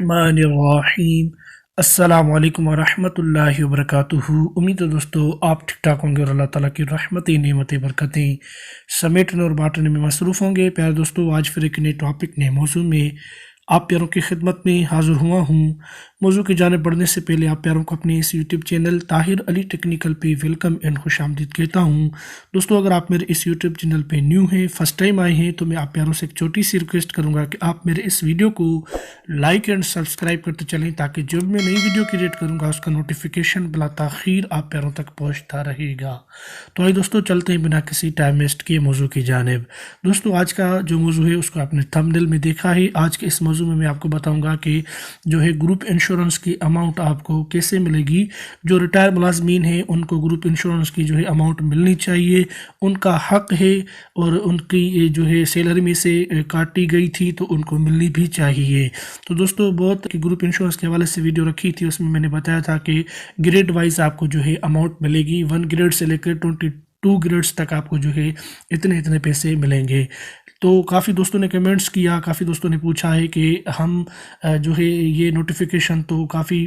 الرحیم السلام علیکم ورحمۃ اللہ وبرکاتہ۔ امید ہے دوستو آپ ٹھیک ٹھاک ہوں گے اور اللہ تعالیٰ کی رحمتیں نعمتیں برکتیں سمیٹنے اور بانٹنے میں مصروف ہوں گے۔ پیارے دوستو، آج پھر ایک نئے ٹاپک نئے موضوع میں آپ پیاروں کی خدمت میں حاضر ہوا ہوں۔ موضوع کی جانب بڑھنے سے پہلے آپ پیاروں کو اپنے اس یوٹیوب چینل طاہر علی ٹیکنیکل پہ ویلکم اینڈ خوش آمدید کہتا ہوں۔ دوستو، اگر آپ میرے اس یوٹیوب چینل پہ نیو ہیں، فرسٹ ٹائم آئے ہیں، تو میں آپ پیاروں سے ایک چھوٹی سی ریکویسٹ کروں گا کہ آپ میرے اس ویڈیو کو لائک اینڈ سبسکرائب کرتے چلیں، تاکہ جب میں نئی ویڈیو کریٹ کروں گا اس کا نوٹیفیکیشن بلا تاخیر آپ پیاروں تک پہنچتا رہے گا۔ تو آئیے دوستو، چلتے ہیں بنا کسی ٹائم ویسٹ کیے موضوع کی جانب۔ دوستو، آج کا جو موضوع ہے اس کو آپ نے تھمبنیل میں دیکھا ہے۔ آج کے اس موضوع میں آپ کو بتاؤں گا کہ جو ہے گروپ انشورنس کی اماؤنٹ آپ کو کیسے ملے گی۔ جو ریٹائر ملازمین ہیں ان کو گروپ انشورنس کی جو ہے اماؤنٹ ملنی چاہیے، ان کا حق ہے، اور ان کی جو ہے سیلری میں سے کاٹی گئی تھی تو ان کو ملنی بھی چاہیے۔ تو دوستو، بہت گروپ انشورنس کے حوالے سے ویڈیو رکھی تھی، اس میں میں نے بتایا تھا کہ گریڈ وائز آپ کو جو ہے اماؤنٹ ملے گی، 1 گریڈ سے لے کر 22 گریڈز تک آپ کو جو ہے اتنے پیسے ملیں گے۔ تو کافی دوستوں نے کمنٹس کیا، کافی دوستوں نے پوچھا ہے کہ ہم جو ہے یہ نوٹیفیکیشن تو کافی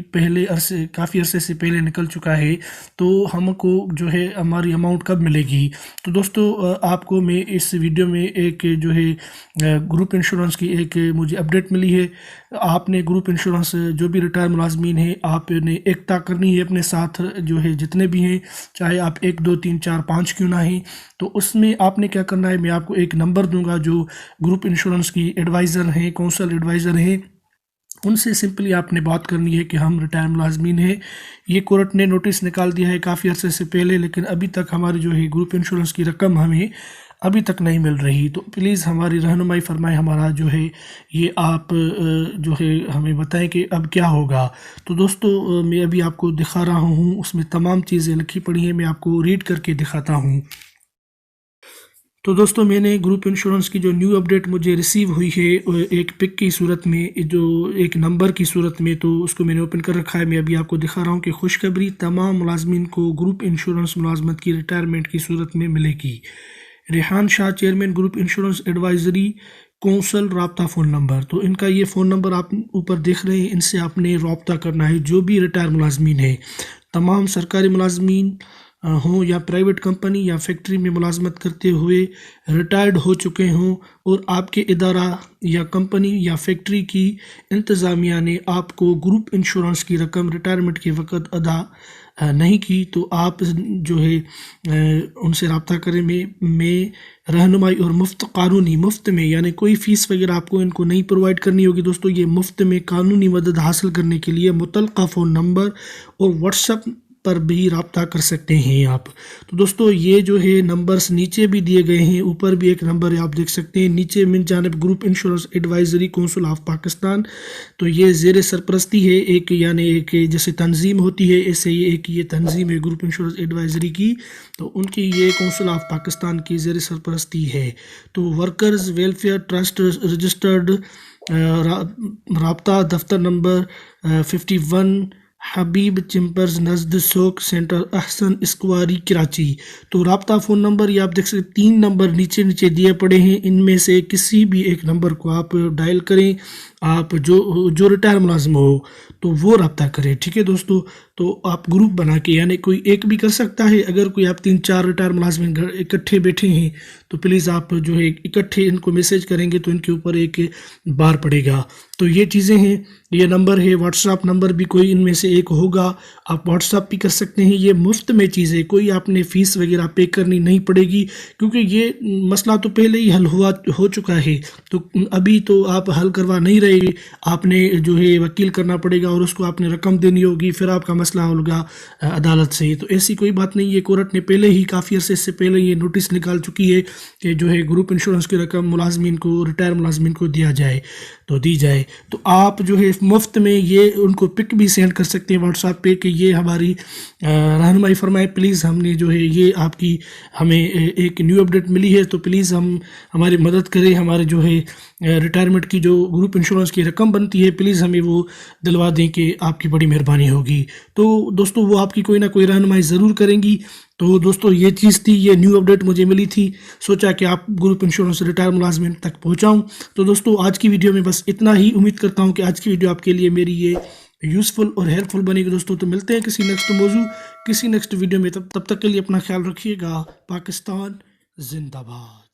عرصے سے پہلے نکل چکا ہے، تو ہم کو جو ہے ہماری اماؤنٹ کب ملے گی۔ تو دوستو، آپ کو میں اس ویڈیو میں ایک جو ہے گروپ انشورنس کی ایک مجھے اپڈیٹ ملی ہے۔ آپ نے گروپ انشورنس جو بھی ریٹائر ملازمین ہیں، آپ نے ایکتا کرنی ہے اپنے ساتھ، جو ہے جتنے بھی ہیں، چاہے آپ 1 2 3 4 5 کیوں نہ ہیں۔ تو اس میں آپ نے کیا کرنا ہے، میں آپ کو ایک نمبر دوں گا جو گروپ انشورنس کی ایڈوائزر ہیں، کونسل ایڈوائزر ہیں، ان سے سمپلی آپ نے بات کرنی ہے کہ ہم ریٹائر ملازمین ہیں، یہ کورٹ نے نوٹس نکال دیا ہے کافی عرصے سے پہلے، لیکن ابھی تک ہماری جو ہے گروپ انشورنس کی رقم ہمیں ابھی تک نہیں مل رہی۔ تو پلیز ہماری رہنمائی فرمائیں، ہمارا جو ہے یہ آپ جو ہے ہمیں بتائیں کہ اب کیا ہوگا۔ تو دوستو، میں ابھی آپ کو دکھا رہا ہوں، اس میں تمام چیزیں لکھی پڑی ہیں، میں آپ کو ریڈ کر کے دکھاتا ہوں۔ تو دوستو، میں نے گروپ انشورنس کی جو نیو اپڈیٹ مجھے ریسیو ہوئی ہے ایک پک کی صورت میں، جو ایک نمبر کی صورت میں، تو اس کو میں نے اوپن کر رکھا ہے، میں ابھی آپ کو دکھا رہا ہوں کہ خوشخبری، تمام ملازمین کو گروپ انشورنس ملازمت کی ریٹائرمنٹ کی صورت میں ملے گی۔ Rehan Shah, chairman group insurance advisory council, رابطہ فون نمبر۔ تو ان کا یہ فون نمبر آپ اوپر دیکھ رہے ہیں، ان سے آپ نے رابطہ کرنا ہے۔ جو بھی ریٹائر ملازمین ہیں، تمام سرکاری ملازمین ہوں یا پرائیویٹ کمپنی یا فیکٹری میں ملازمت کرتے ہوئے ریٹائرڈ ہو چکے ہوں، اور آپ کے ادارہ یا کمپنی یا فیکٹری کی انتظامیہ نے آپ کو گروپ انشورنس کی رقم ریٹائرمنٹ کے وقت ادا نہیں کی، تو آپ جو ہے ان سے رابطہ کریں۔ میں رہنمائی اور قانونی مفت میں، یعنی کوئی فیس وغیرہ آپ کو ان کو نہیں پرووائڈ کرنی ہوگی دوستو، یہ مفت میں قانونی مدد حاصل کرنے کے لیے متعلقہ فون نمبر اور واٹس ایپ پر بھی رابطہ کر سکتے ہیں آپ۔ تو دوستو، یہ جو ہے نمبرز نیچے بھی دیے گئے ہیں، اوپر بھی ایک نمبر ہے آپ دیکھ سکتے ہیں، نیچے من جانب group insurance advisory council of Pakistan. تو یہ زیر سرپرستی ہے ایک، یعنی ایک جیسے تنظیم ہوتی ہے، ایسے ہی ایک یہ تنظیم ہے گروپ انشورنس ایڈوائزری کی، تو ان کی یہ کونسل آف پاکستان کی زیر سرپرستی ہے۔ تو ورکرز ویلفیئر ٹرسٹ رجسٹرڈ، رابطہ دفتر نمبر 51 حبیب چمپرز نزد سوک سینٹر احسن اسکواری کراچی۔ تو رابطہ فون نمبر یہ آپ دیکھ سکتے 3 نمبر نیچے دیے پڑے ہیں، ان میں سے کسی بھی ایک نمبر کو آپ ڈائل کریں، آپ جو ریٹائر ملازم ہو تو وہ رابطہ کریں، ٹھیک ہے دوستو۔ تو آپ گروپ بنا کے، یعنی کوئی ایک بھی کر سکتا ہے، اگر کوئی آپ 3 4 ریٹائر ملازمین اکٹھے بیٹھے ہیں تو پلیز آپ جو ہے اکٹھے ان کو میسیج کریں گے تو ان کے اوپر ایک بار پڑے گا۔ تو یہ چیزیں ہیں، یہ نمبر ہے، واٹس ایپ نمبر بھی کوئی ان میں سے ایک ہوگا، آپ واٹس ایپ بھی کر سکتے ہیں۔ یہ مفت میں چیز ہے، کوئی آپ نے فیس وغیرہ پے کرنی نہیں پڑے گی، کیونکہ یہ مسئلہ تو پہلے ہی حل ہو چکا ہے، تو ابھی تو آپ حل کروا نہیں رہے، آپ نے جو ہے وکیل کرنا پڑے گا اور اس کو آپ نے رقم دینی ہوگی، پھر آپ کا مسئلہ ہوگا عدالت سے۔ تو ایسی کوئی بات نہیں ہے، کورٹ نے پہلے ہی کافی عرصے سے پہلے یہ نوٹس نکال چکی ہے کہ جو ہے گروپ انشورنس کی رقم ملازمین کو، ریٹائر ملازمین کو دی جائے۔ تو آپ جو ہے مفت میں یہ ان کو پک بھی سینڈ کر سکتے ہیں واٹس ایپ پہ کہ یہ ہماری رہنمائی فرمائے، پلیز ہم نے جو ہے یہ آپ کی ہمیں ایک نیو اپڈیٹ ملی ہے، تو پلیز ہماری مدد کریں، ہمارے جو ہے ریٹائرمنٹ کی جو گروپ انشورنس کی رقم بنتی ہے، پلیز ہمیں وہ دلوا دیں کہ آپ کی بڑی مہربانی ہوگی۔ تو دوستو، وہ آپ کی کوئی نہ کوئی رہنمائی ضرور کریں گی۔ تو دوستو یہ چیز تھی، یہ نیو اپڈیٹ مجھے ملی تھی، سوچا کہ آپ گروپ انشورنس ریٹائر ملازمین تک پہنچاؤں۔ تو دوستو آج کی ویڈیو میں بس اتنا ہی، امید کرتا ہوں کہ آج کی ویڈیو آپ کے لیے میری یہ یوزفل اور ہیلپ فل بنے گی دوستو۔ تو ملتے ہیں کسی نیکسٹ موضوع، کسی نیکسٹ ویڈیو میں، تب تک کے لیے اپنا خیال رکھیے گا۔ پاکستان زندہ باد۔